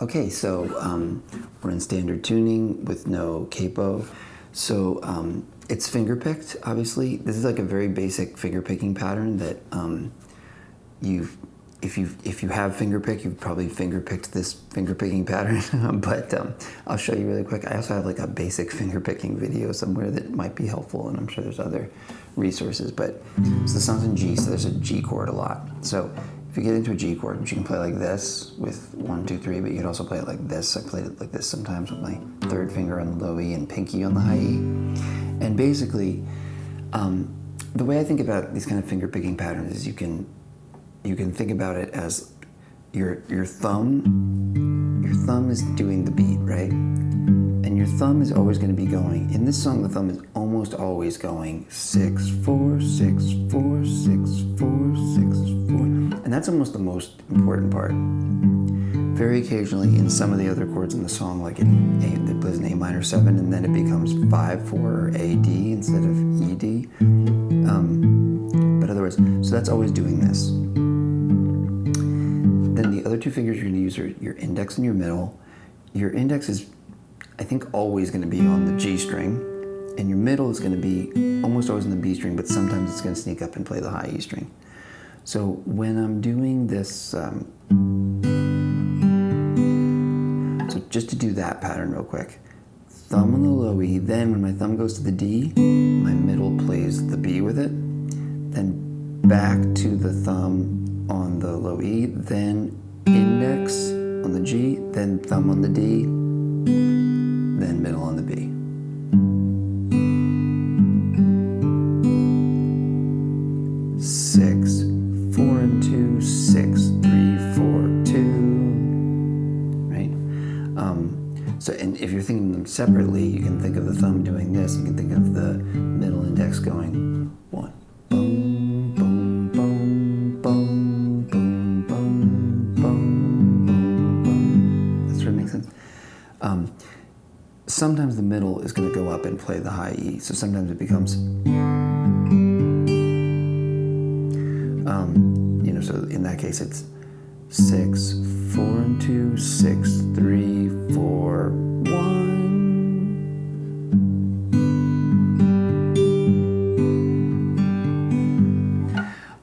Okay, so we're in standard tuning with no capo. So it's finger picked, obviously. This is like a very basic finger picking pattern that if you have finger pick, you've probably finger picked this finger picking pattern. But I'll show you really quick. I also have like a basic finger picking video somewhere that might be helpful, and I'm sure there's other resources. But so the song's in G, so there's a G chord a lot. So if you get into a G chord, which you can play like this with 1, 2, 3, but you can also play it like this. I played it like this sometimes with my third finger on the low E and pinky on the high E. And basically, the way I think about these kind of finger picking patterns is you can think about it as your thumb is doing the beat, right? And your thumb is always going to be going, in this song the thumb is almost always going 6, 4, 6, 4, 6, 4, 6, 4. And that's almost the most important part. Very occasionally in some of the other chords in the song, like it plays an A minor 7 and then it becomes 5, 4 or A, D instead of E, D. But otherwise, so that's always doing this. Then the other two fingers you're going to use are your index and your middle. Your index is, I think, always going to be on the G string, and your middle is going to be almost always on the B string, but sometimes it's going to sneak up and play the high E string. So when I'm doing this, so just to do that pattern real quick, thumb on the low E, then when my thumb goes to the D, my middle plays the B with it, then back to the thumb on the low E, then index on the G, then thumb on the D, then middle on the B. Six, 4 and 2, 6, 3, 4, 2, right? So, and if you're thinking them separately, you can think of the thumb doing this, you can think of the middle index going 1, boom, boom, boom, boom, boom, boom, boom, boom, boom. That sort of makes sense. Sometimes the middle is going to go up and play the high E, so sometimes it becomes, so in that case it's 6, 4 and 2, 6, 3, 4, 1.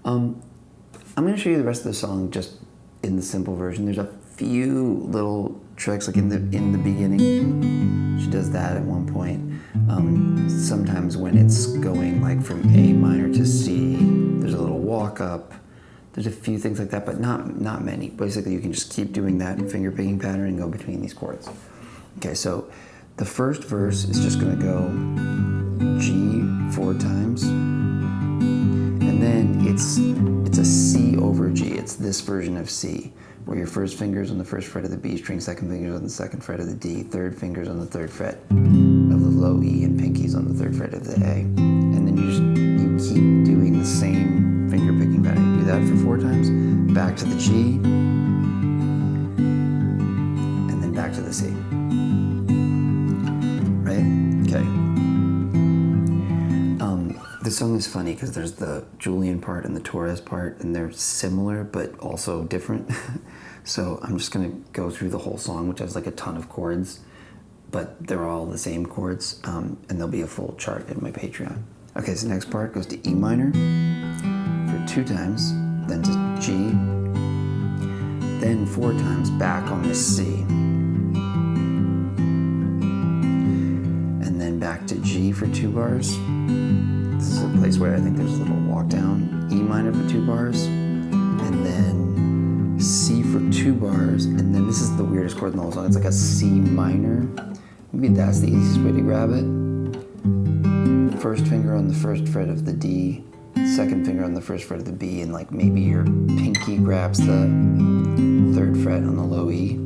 I'm going to show you the rest of the song just in the simple version. There's a few little tricks, like in the beginning. She does that at one point. Sometimes when it's going like from A minor to C, there's a little walk up. There's a few things like that, but not many. Basically, you can just keep doing that finger picking pattern and go between these chords. Okay, so the first verse is just going to go G 4 times, and then it's a C over G. It's this version of C, where your first finger's on the first fret of the B string, second finger's on the second fret of the D, third finger's on the third fret of the low E, and pinky's on the third fret of the A. And then you keep doing the same finger picking pattern. You do that for 4 times, back to the G, and then back to the C. Right? Okay. This song is funny because there's the Julien part and the TORRES part, and they're similar but also different. So I'm just going to go through the whole song, which has like a ton of chords, but they're all the same chords, and there'll be a full chart in my Patreon. Okay, so the next part goes to E minor for 2 times, then to G, then 4 times back on the C, and then back to G for 2 bars. This is a place where I think there's a little walk down. E minor for 2 bars, and then C for 2 bars, and then this is the weirdest chord in the whole song. It's like a C minor. Maybe that's the easiest way to grab it. First finger on the first fret of the D, second finger on the first fret of the B, and like maybe your pinky grabs the third fret on the low E.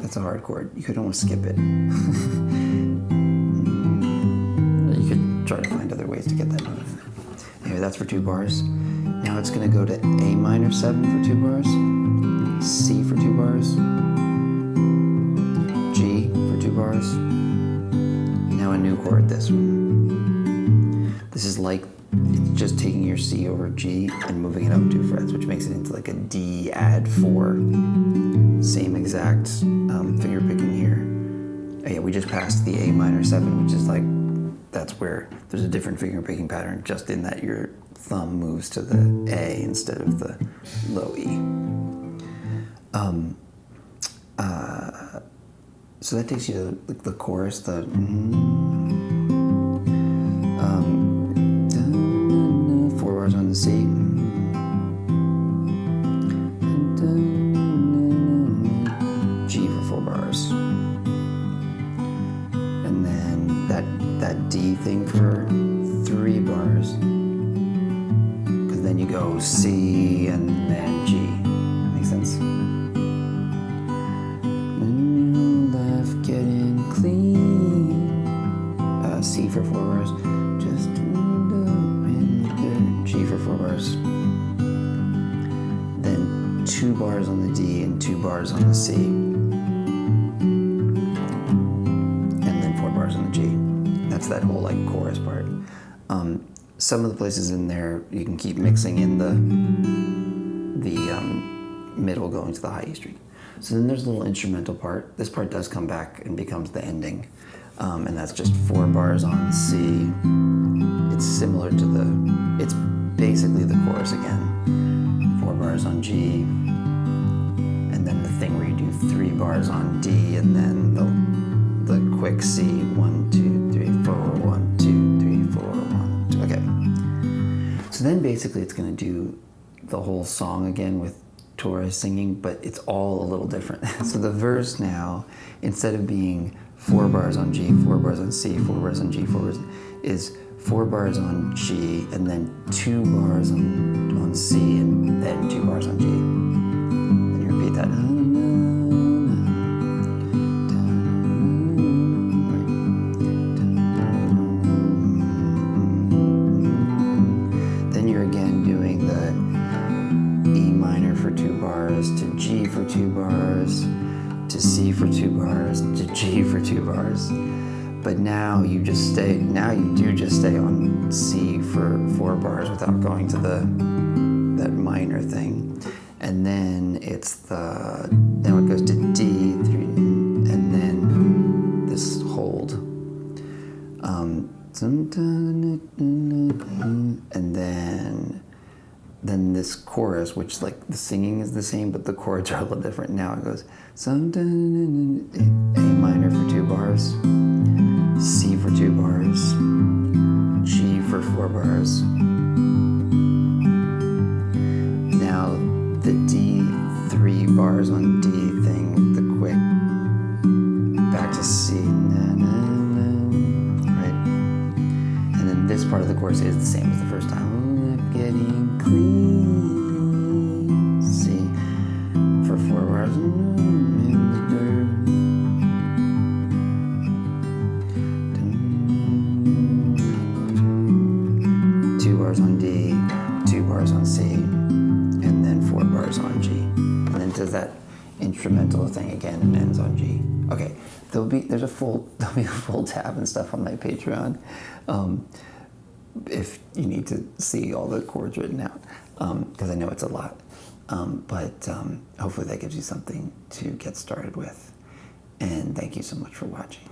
That's a hard chord. You could almost skip it. You could try to find other ways to get that note. Anyway, that's for 2 bars. Now it's going to go to A minor 7 for 2 bars, C for 2 bars, G for 2 bars. Now a new chord, this one. This is like, it's just taking your C over G and moving it up 2 frets, which makes it into like a D add 4. same exact finger picking here. Oh yeah, we just passed the A minor 7, which is like, that's where there's a different finger picking pattern, just in that your thumb moves to the A instead of the low E. So that takes you to the chorus, the 4 bars on the C. G for 4 bars. And then that D thing for 3 bars. Because then you go C and then G. Make sense? C for 4 bars, just G for 4 bars. Then 2 bars on the D and 2 bars on the C. And then 4 bars on the G. That's that whole like chorus part. Some of the places in there you can keep mixing in the middle going to the high E string. So then there's a little instrumental part. This part does come back and becomes the ending. And that's just 4 bars on C. It's similar to it's basically the chorus again. 4 bars on G. And then the thing where you do 3 bars on D and then the quick C. 1, 2, 3, 4, 1, 2, 3, 4, 1, 2. Okay. So then basically it's going to do the whole song again with TORRES singing, but it's all a little different. So the verse now, instead of being 4 bars on G, 4 bars on C, 4 bars on G, 4 bars is 4 bars on G and then 2 bars on C and then 2 bars on G. Then you repeat that. Then you're again doing the E minor for 2 bars to G for 2 bars to C for 2 bars, to G for 2 bars. But now you do just stay on C for 4 bars without going to that minor thing. And then now it goes to D, 3, and then this hold. And then this chorus, which like the singing is the same, but the chords are a little different. Now it goes A minor for 2 bars, C for 2 bars, G for 4 bars. Now the D 3 bars on D thing, the quick back to C, right? And then this part of the chorus is the same as the first time. Getting clean, C for 4 bars. 2 bars on D, 2 bars on C, and then 4 bars on G. And then does that instrumental thing again and ends on G. Okay, there'll be a full tab and stuff on my Patreon. If you need to see all the chords written out, because I know it's a lot. But hopefully that gives you something to get started with. And thank you so much for watching.